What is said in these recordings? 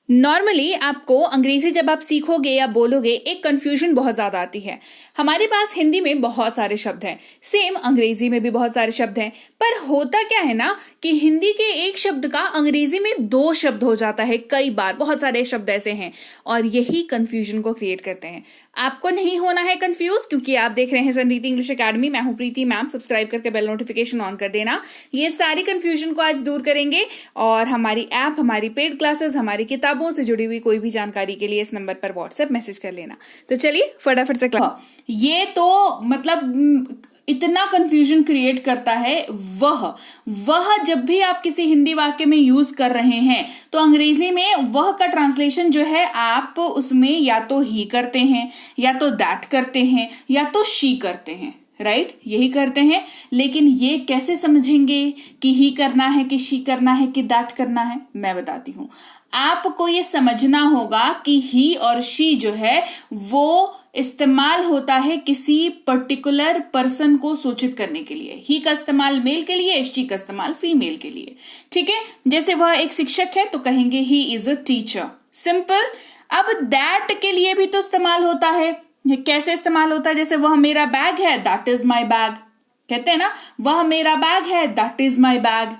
Normally आपको अंग्रेजी जब आप सीखोगे या बोलोगे एक कंफ्यूजन बहुत ज्यादा आती है। हमारे पास हिंदी में बहुत सारे शब्द हैं, सेम अंग्रेजी में भी बहुत सारे शब्द हैं, पर होता क्या है ना कि हिंदी के एक शब्द का अंग्रेजी में दो शब्द हो जाता है। कई बार बहुत सारे शब्द ऐसे हैं और यही कंफ्यूजन को क्रिएट करते हैं। आपको नहीं होना है कंफ्यूज, क्योंकि आप देख रहे हैं संरीति इंग्लिश एकेडमी। मैं हूं प्रीति मैम। सब्सक्राइब करके बेल नोटिफिकेशन ऑन कर देना। ये सारी कंफ्यूजन को आज दूर करेंगे और हमारी ऐप, हमारी पेड क्लासेस, हमारी किताबों से जुड़ी हुई कोई भी जानकारी के लिए इस नंबर पर व्हाट्सएप मैसेज कर लेना। तो चलिए फटाफट से ये तो मतलब इतना कंफ्यूजन क्रिएट करता है। वह जब भी आप किसी हिंदी वाक्य में यूज कर रहे हैं तो अंग्रेजी में वह का ट्रांसलेशन जो है आप उसमें या तो ही करते हैं, या तो दैट करते हैं, या तो शी करते हैं। राइट, यही करते हैं। लेकिन ये कैसे समझेंगे कि ही करना है कि शी करना है कि दैट करना है? मैं बताती हूं। आपको ये समझना होगा कि ही और शी जो है वो इस्तेमाल होता है किसी पर्टिकुलर पर्सन को सूचित करने के लिए। ही का इस्तेमाल मेल के लिए, शी का इस्तेमाल फीमेल के लिए। ठीक है, जैसे वह एक शिक्षक है तो कहेंगे he is a teacher. Simple. अब दैट के लिए भी तो इस्तेमाल होता है। कैसे इस्तेमाल होता है? जैसे वह मेरा बैग है, दैट इज माई बैग। कहते हैं ना, वह मेरा बैग है, that is my bag.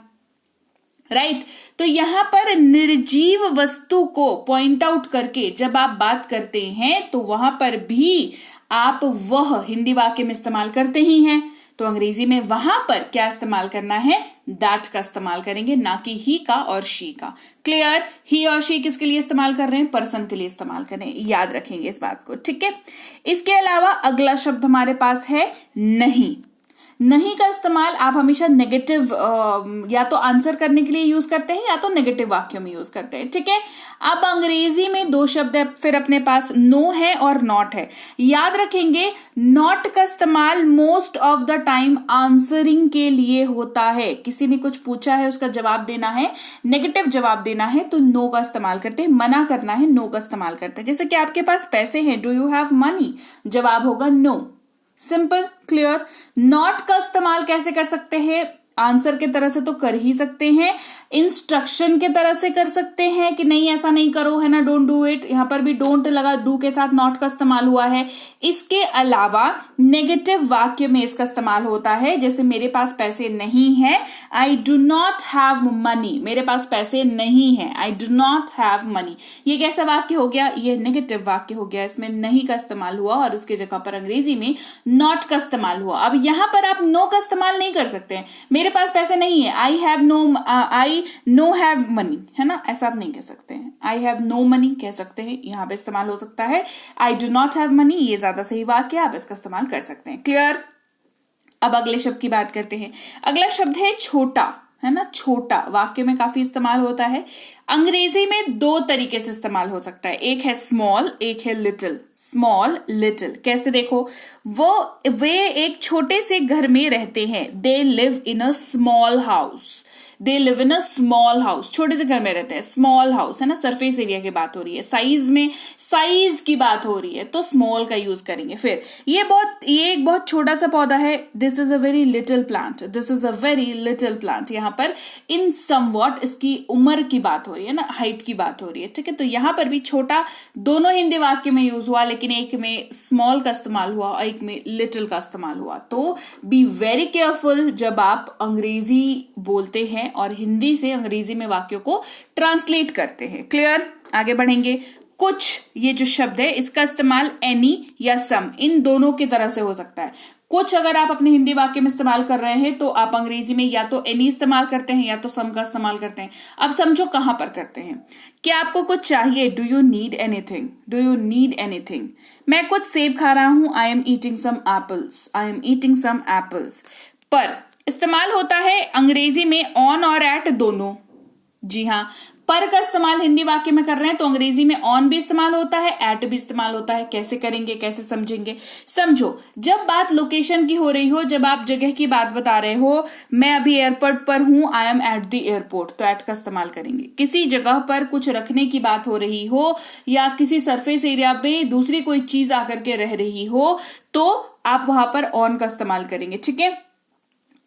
Right, तो यहां पर निर्जीव वस्तु को पॉइंट आउट करके जब आप बात करते हैं तो वहां पर भी आप वह हिंदी वाक्य में इस्तेमाल करते ही हैं। तो अंग्रेजी में वहां पर क्या इस्तेमाल करना है? दैट का इस्तेमाल करेंगे, ना कि ही का और शी का। क्लियर? ही और शी किसके लिए इस्तेमाल कर रहे हैं? पर्सन के लिए इस्तेमाल कर रहे हैं। याद रखेंगे इस बात को। ठीक है, इसके अलावा अगला शब्द हमारे पास है नहीं। नहीं का इस्तेमाल आप हमेशा नेगेटिव या तो आंसर करने के लिए यूज करते हैं या तो नेगेटिव वाक्यों में यूज करते हैं। ठीक है, अब अंग्रेजी में दो शब्द है, फिर अपने पास नो है और नॉट है। याद रखेंगे, नॉट का इस्तेमाल most of the time answering के लिए होता है। किसी ने कुछ पूछा है, उसका जवाब देना है, नेगेटिव जवाब देना है तो नो का इस्तेमाल करते हैं। मना करना है, नो का इस्तेमाल करते हैं। जैसे कि आपके पास पैसे हैं, डू यू हैव मनी? जवाब होगा नो। Simple, clear. नॉट का इस्तेमाल कैसे कर सकते हैं? आंसर के तरह से तो कर ही सकते हैं, इंस्ट्रक्शन के तरह से कर सकते हैं कि नहीं ऐसा नहीं करो, है ना, डोंट डू इट। यहां पर भी डोंट लगा, डू के साथ नॉट का इस्तेमाल हुआ है। इसके अलावा नेगेटिव वाक्य में इसका इस्तेमाल होता है। जैसे मेरे पास पैसे नहीं है, I do not have money. मेरे पास पैसे नहीं है, I do not have money. ये कैसा वाक्य हो गया? ये नेगेटिव वाक्य हो गया। इसमें नहीं का इस्तेमाल हुआ और उसके जगह पर अंग्रेजी में नॉट का इस्तेमाल हुआ। अब यहां पर आप नो का इस्तेमाल नहीं कर सकते हैं। मेरे पास पैसे नहीं है, आई नो हैव मनी, है ना, ऐसा आप नहीं कह सकते हैं। आई हैव नो मनी कह सकते हैं, यहां पे इस्तेमाल हो सकता है। I do not have money, ये ज्यादा सही वाक्य, आप इसका इस्तेमाल कर सकते हैं। क्लियर? अब अगले शब्द की बात करते हैं। अगला शब्द है छोटा, है ना। छोटा वाक्य में काफी इस्तेमाल होता है। अंग्रेजी में दो तरीके से इस्तेमाल हो सकता है, एक है स्मॉल, एक है लिटिल। स्मॉल, लिटिल कैसे? देखो, वे एक छोटे से घर में रहते हैं। They live in a small house. They live in a small house, छोटे से घर में रहते हैं। स्मॉल हाउस, है ना, सरफेस एरिया की बात हो रही है। साइज में साइज की बात हो रही है तो स्मॉल का यूज करेंगे। फिर ये एक बहुत छोटा सा पौधा है। This is a very little plant. This is a very little plant. यहाँ पर इन समवॉट इसकी उम्र की बात हो रही है ना, हाइट की बात हो रही है। ठीक है, तो यहां पर भी छोटा दोनों हिंदी वाक्य में यूज हुआ, लेकिन एक में स्मॉल का इस्तेमाल हुआ और एक में लिटिल का इस्तेमाल हुआ। तो बी वेरी केयरफुल जब आप अंग्रेजी बोलते हैं और हिंदी से अंग्रेजी में वाक्यों को ट्रांसलेट करते हैं। क्लियर? आगे बढ़ेंगे। कुछ, ये जो शब्द है इसका इस्तेमाल एनी या सम, इन दोनों की तरह से हो सकता है। कुछ अगर आप अपने हिंदी वाक्य में इस्तेमाल कर रहे हैं तो आप अंग्रेजी में या तो एनी इस्तेमाल करते हैं या तो सम का इस्तेमाल करते हैं। अब समझो कहां पर करते हैं। क्या आपको कुछ चाहिए? Do you need anything? Do you need anything? मैं कुछ सेब खा रहा हूं, I am eating some apples. I am eating some apples. पर इस्तेमाल होता है अंग्रेजी में ऑन और एट दोनों। जी हां, पर का इस्तेमाल हिंदी वाक्य में कर रहे हैं तो अंग्रेजी में ऑन भी इस्तेमाल होता है, एट भी इस्तेमाल होता है। कैसे करेंगे, कैसे समझेंगे? समझो, जब बात लोकेशन की हो रही हो, जब आप जगह की बात बता रहे हो, मैं अभी एयरपोर्ट पर हूं, I M at the airport, तो एट का इस्तेमाल करेंगे। किसी जगह पर कुछ रखने की बात हो रही हो या किसी सरफेस एरिया पे दूसरी कोई चीज आकर के रह रही हो तो आप वहां पर ऑन का इस्तेमाल करेंगे। ठीक है,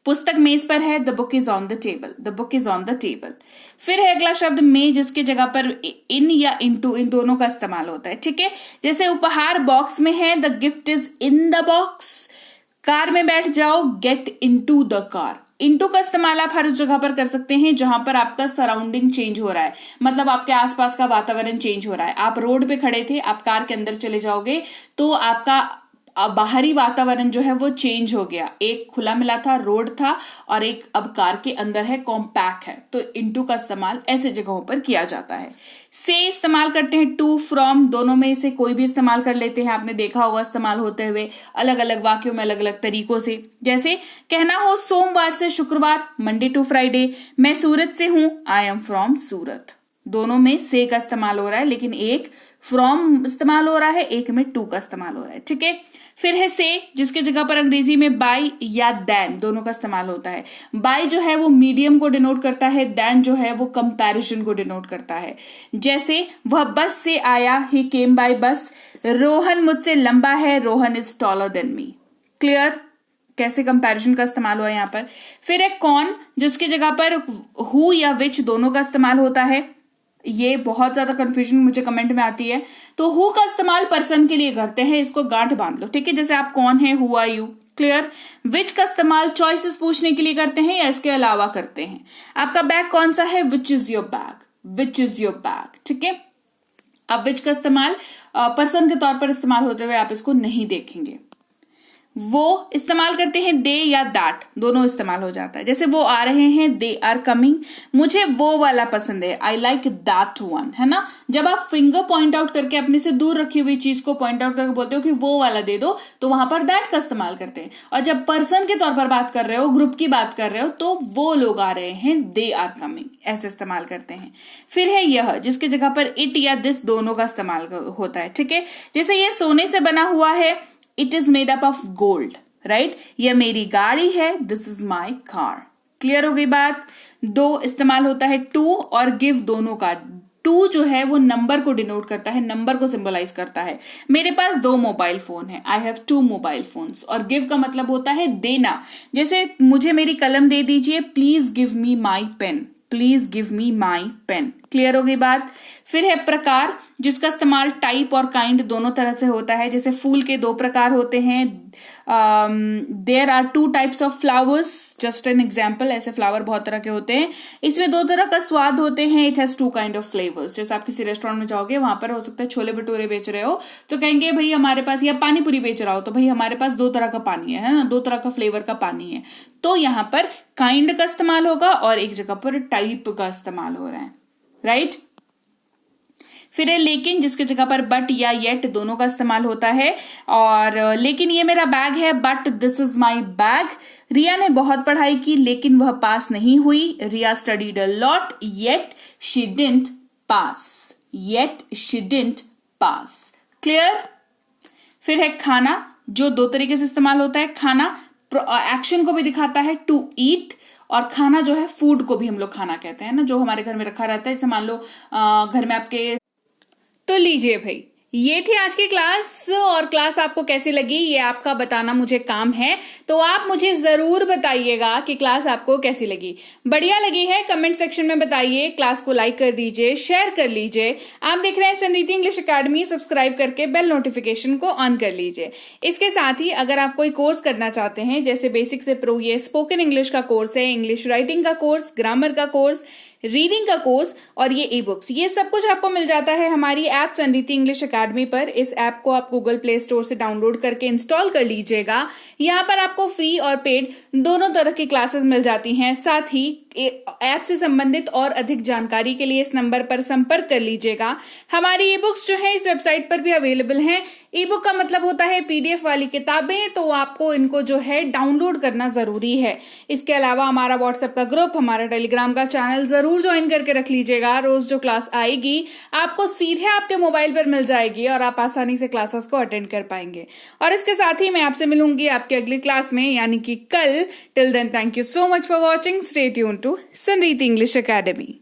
पुस्तक मेज पर है, the book is on the table, the book is on the table. फिर है अगला शब्द में, जिसकी जगह पर इन या इनटू, इन दोनों का इस्तेमाल होता है, ठीक है। जैसे उपहार बॉक्स में है, the gift is in the box. Car में बैठ जाओ, get into the car. Into का इस्तेमाल आप हर उस जगह पर कर सकते हैं जहां पर आपका सराउंडिंग चेंज हो रहा है, मतलब आपके आसपास का वातावरण चेंज हो रहा है। आप रोड पे खड़े थे, आप कार के अंदर चले जाओगे तो आपका बाहरी वातावरण जो है वो चेंज हो गया। एक खुला मिला था, रोड था, और एक अब कार के अंदर है, कॉम्पैक्ट है। तो इनटू का इस्तेमाल ऐसे जगहों पर किया जाता है। से इस्तेमाल करते हैं, टू, फ्रॉम, दोनों में से कोई भी इस्तेमाल कर लेते हैं। आपने देखा होगा इस्तेमाल होते हुए अलग अलग वाक्यों में अलग अलग तरीकों से। जैसे कहना हो सोमवार से शुक्रवार, मंडे टू फ्राइडे। मैं सूरत से हूं, आई एम फ्रॉम सूरत। दोनों में से का इस्तेमाल हो रहा है, लेकिन एक फ्रॉम इस्तेमाल हो रहा है, एक में टू का इस्तेमाल हो रहा है, ठीक है। फिर है से, जिसके जगह पर अंग्रेजी में बाय या दैन दोनों का इस्तेमाल होता है। बाय जो है वो मीडियम को डिनोट करता है, दैन जो है वो कंपैरिजन को डिनोट करता है। जैसे वह बस से आया, ही केम बाय बस। रोहन मुझसे लंबा है, Rohan is taller than me. Clear कैसे कंपैरिजन का इस्तेमाल हुआ यहाँ पर। फिर है कौन, जिसकी जगह पर हु या विच दोनों का इस्तेमाल होता है। ये बहुत ज्यादा कंफ्यूजन मुझे कमेंट में आती है। तो हु का इस्तेमाल पर्सन के लिए करते हैं, इसको गांठ बांध लो, ठीक है। जैसे आप कौन है, हु आर यू। क्लियर। विच का इस्तेमाल चॉइसेस पूछने के लिए करते हैं या इसके अलावा करते हैं। आपका बैग कौन सा है, which is your bag, which is your bag, ठीक है। अब विच का इस्तेमाल पर्सन के तौर पर इस्तेमाल होते हुए आप इसको नहीं देखेंगे। वो इस्तेमाल करते हैं, दे या दैट दोनों इस्तेमाल हो जाता है। जैसे वो आ रहे हैं, दे आर कमिंग। मुझे वो वाला पसंद है, आई लाइक दैट वन, है ना। जब आप फिंगर पॉइंट आउट करके अपने से दूर रखी हुई चीज को पॉइंट आउट करके बोलते हो कि वो वाला दे दो, तो वहां पर दैट का इस्तेमाल करते हैं। और जब पर्सन के तौर पर बात कर रहे हो, ग्रुप की बात कर रहे हो, तो वो लोग आ रहे हैं, दे आर कमिंग, ऐसे इस्तेमाल करते हैं। फिर है यह, जिसकी जगह पर इट या दिस दोनों का इस्तेमाल होता है, ठीक है। जैसे ये सोने से बना हुआ है, it is made up of gold, right. यह मेरी गाड़ी है, this is my car. Clear हो गई बात। दो इस्तेमाल होता है टू और गिव दोनों का। टू जो है वो नंबर को डिनोट करता है, नंबर को सिंबलाइज करता है। मेरे पास 2 मोबाइल फोन है, आई हैव 2 मोबाइल फोन्स। और गिव का मतलब होता है देना। जैसे मुझे मेरी कलम दे दीजिए, please give me my pen, please give me my pen. Clear हो गई बात। फिर है प्रकार, जिसका इस्तेमाल टाइप और काइंड दोनों तरह से होता है। जैसे फूल के 2 प्रकार होते हैं, there are 2 types of flowers, just an example. ऐसे फ्लावर बहुत तरह के होते हैं, इसमें 2 तरह का स्वाद होते हैं। It has 2 kind of flavours. जैसे आप किसी रेस्टोरेंट में जाओगे, वहां पर हो सकता है छोले भटूरे बेच रहे हो तो कहेंगे भाई हमारे पास, या पानी पूरी बेच रहा हो तो भाई हमारे पास 2 तरह का पानी है ना, 2 तरह का फ्लेवर का पानी है। तो यहां पर काइंड का इस्तेमाल होगा और एक जगह पर टाइप का इस्तेमाल हो रहा है, राइट। फिर है लेकिन, जिसकी जगह पर बट या येट दोनों का इस्तेमाल होता है। और लेकिन ये मेरा बैग है, but this is my bag. Riya ने बहुत पढ़ाई की लेकिन वह पास नहीं हुई। Riya studied a lot yet she didn't pass, yet she didn't pass. Clear. फिर है खाना, जो 2 तरीके से इस्तेमाल होता है। खाना एक्शन को भी दिखाता है, टू ईट, और खाना जो है फूड को भी हम लोग खाना कहते हैं ना, जो हमारे घर में रखा रहता है। जैसे मान लो घर में आपके, तो लीजिए भाई, ये थी आज की क्लास। और क्लास आपको कैसी लगी ये आपका बताना मुझे काम है, तो आप मुझे जरूर बताइएगा कि क्लास आपको कैसी लगी। बढ़िया लगी है कमेंट सेक्शन में बताइए। क्लास को लाइक कर दीजिए, शेयर कर लीजिए। आप देख रहे हैं समृद्धि इंग्लिश अकेडमी, सब्सक्राइब करके बेल नोटिफिकेशन को ऑन कर लीजिए। इसके साथ ही अगर आप कोई कोर्स करना चाहते हैं, जैसे बेसिक से प्रो, ये स्पोकन इंग्लिश का कोर्स है, इंग्लिश राइटिंग का कोर्स, ग्रामर का कोर्स, रीडिंग का कोर्स और ये ई बुक्स, ये सब कुछ आपको मिल जाता है हमारी ऐप समृद्धि इंग्लिश अकेडमी पर। इस ऐप को आप गूगल प्ले स्टोर से डाउनलोड करके इंस्टॉल कर लीजिएगा। यहाँ पर आपको फ्री और पेड दोनों तरह की क्लासेस मिल जाती हैं। साथ ही ऐप से संबंधित और अधिक जानकारी के लिए इस नंबर पर संपर्क कर लीजिएगा। हमारी ई बुक्स जो है इस वेबसाइट पर भी अवेलेबल हैं। ई बुक का मतलब होता है पीडीएफ वाली किताबें, तो आपको इनको जो है डाउनलोड करना जरूरी है। इसके अलावा हमारा व्हाट्सएप का ग्रुप, हमारा टेलीग्राम का चैनल जरूर ज्वाइन करके रख लीजिएगा। रोज जो क्लास आएगी आपको सीधे आपके मोबाइल पर मिल जाएगी और आप आसानी से क्लासेस को अटेंड कर पाएंगे। और इसके साथ ही मैं आपसे मिलूंगी आपकी अगली क्लास में, यानी कि कल। Till then, thank you so much for watching. Stay tuned to Samriddhi English academy.